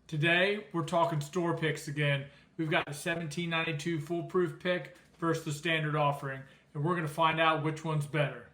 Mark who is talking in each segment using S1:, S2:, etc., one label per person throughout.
S1: Today, we're talking store picks again. We've got the 1792 foolproof pick versus the standard offering, and we're going to find out which one's better.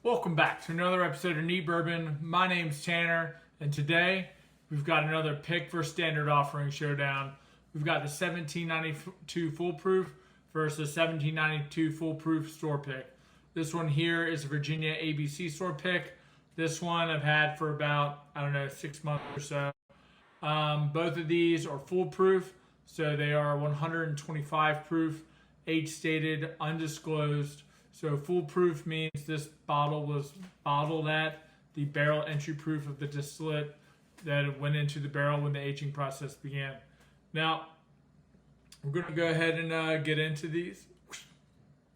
S1: Welcome back to another episode of Neat Bourbon. My name's Tanner, and today we've got another pick versus standard offering showdown. We've got the 1792 foolproof versus 1792 foolproof store pick. This one here is a Virginia ABC store pick. This one I've had for about, 6 months or so. Both of these are foolproof, so they are 125 proof, age stated, undisclosed. So foolproof means this bottle was bottled at the barrel entry proof of the distillate that went into the barrel when the aging process began. Now, we're going to go ahead and get into these.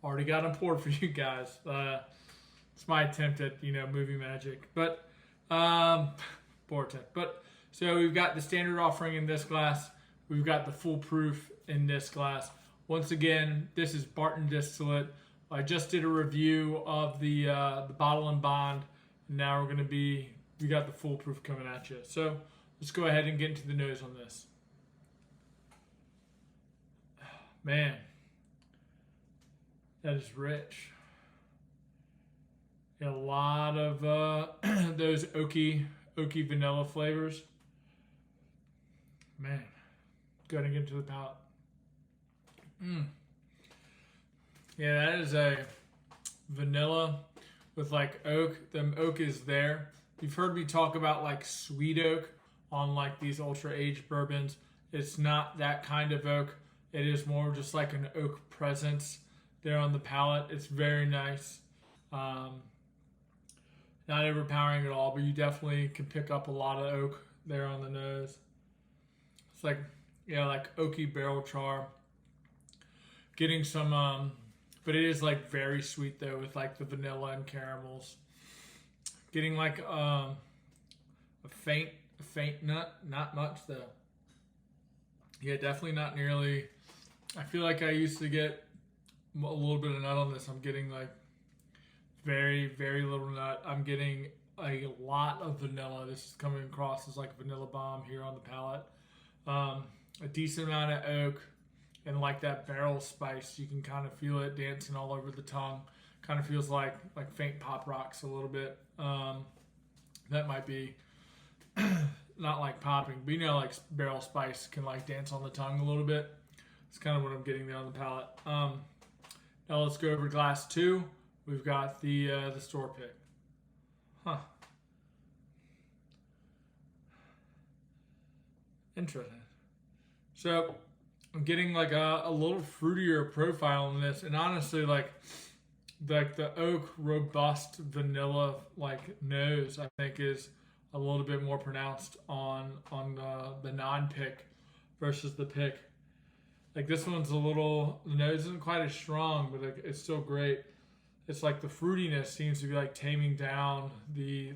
S1: Already got them poured for you guys. It's my attempt at, movie magic. But, poor attempt. But, so we've got the standard offering in this glass. We've got the foolproof in this glass. Once again, this is Barton Distillate. I just did a review of the bottle and bond. Now we got the foolproof coming at you. So let's go ahead and get into the nose on this. Man, that is rich. Got a lot of those oaky vanilla flavors. Man, go ahead and get into the palate. Yeah, that is a vanilla with like oak. The oak is there. You've heard me talk about like sweet oak on like these ultra aged bourbons. It's not that kind of oak. It is more just like an oak presence there on the palate. It's very nice. Not overpowering at all, but you definitely can pick up a lot of oak there on the nose. It's like, like oaky barrel char. Getting some, but it is like very sweet though with like the vanilla and caramels. Getting like a faint nut, not much though. Yeah, definitely not nearly. I feel like I used to get a little bit of nut on this. I'm getting like very, very little nut. I'm getting a lot of vanilla. This is coming across as like a vanilla bomb here on the palate. A decent amount of oak and like that barrel spice. You can kind of feel it dancing all over the tongue. Kind of feels like faint pop rocks a little bit. That might be not like popping, but like barrel spice can like dance on the tongue a little bit. It's kind of what I'm getting there on the palate. Now let's go over glass 2. We've got the store pick. Interesting. So I'm getting like a little fruitier profile in this, and honestly, like the oak robust vanilla like nose, I think is a little bit more pronounced on the non-pick versus the pick. Like this one's the nose isn't quite as strong, but like it's still great. It's like the fruitiness seems to be like taming down the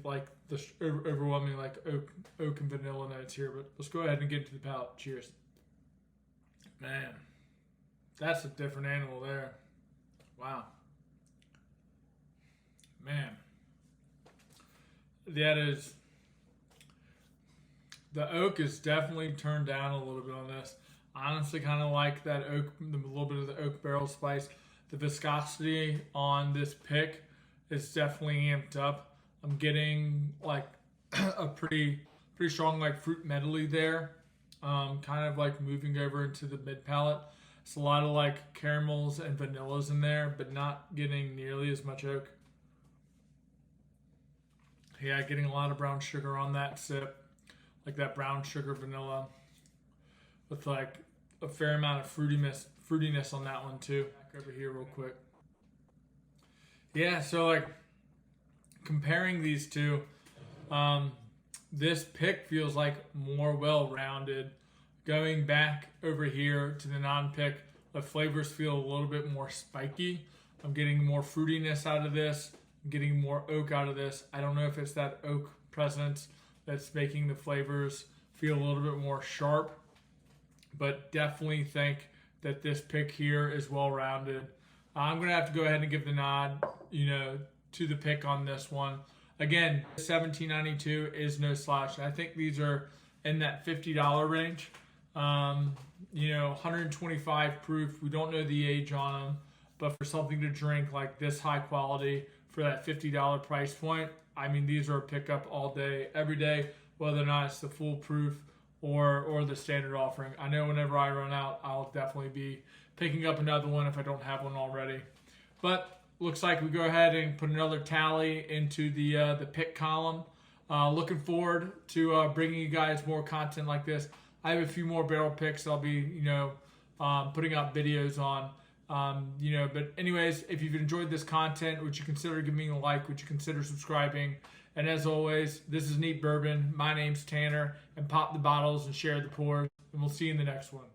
S1: overwhelming like oak and vanilla notes here. But let's go ahead and get into the palate. Cheers. Man, that's a different animal there. Wow. Man. That is, the oak is definitely turned down a little bit on this. Honestly, kind of like that oak, a little bit of the oak barrel spice. The viscosity on this pick is definitely amped up. I'm getting like a pretty strong like fruit medley there. Kind of like moving over into the mid palate. It's a lot of like caramels and vanillas in there, but not getting nearly as much oak. Yeah, getting a lot of brown sugar on that sip. Like that brown sugar vanilla with like a fair amount of fruitiness on that one too. Back over here real quick. Yeah, so like comparing these two, this pick feels like more well-rounded. Going back over here to the non-pick, the flavors feel a little bit more spiky. I'm getting more fruitiness out of this. I'm getting more oak out of this. I don't know if it's that oak presence that's making the flavors feel a little bit more sharp, but definitely think that this pick here is well-rounded. I'm going to have to go ahead and give the nod, to the pick on this one. Again, 1792 is no slouch. I think these are in that $50 range. 125 proof. We don't know the age on them, but for something to drink like this high quality for that $50 price point, I mean, these are a pickup all day, every day, whether or not it's the full proof or the standard offering. I know whenever I run out, I'll definitely be picking up another one if I don't have one already. But looks like we go ahead and put another tally into the pick column. Looking forward to bringing you guys more content like this. I have a few more barrel picks I'll be, putting out videos on. But anyways, if you've enjoyed this content, would you consider giving me a like? Would you consider subscribing? And as always, this is Neat Bourbon. My name's Tanner, and pop the bottles and share the pours. And we'll see you in the next one.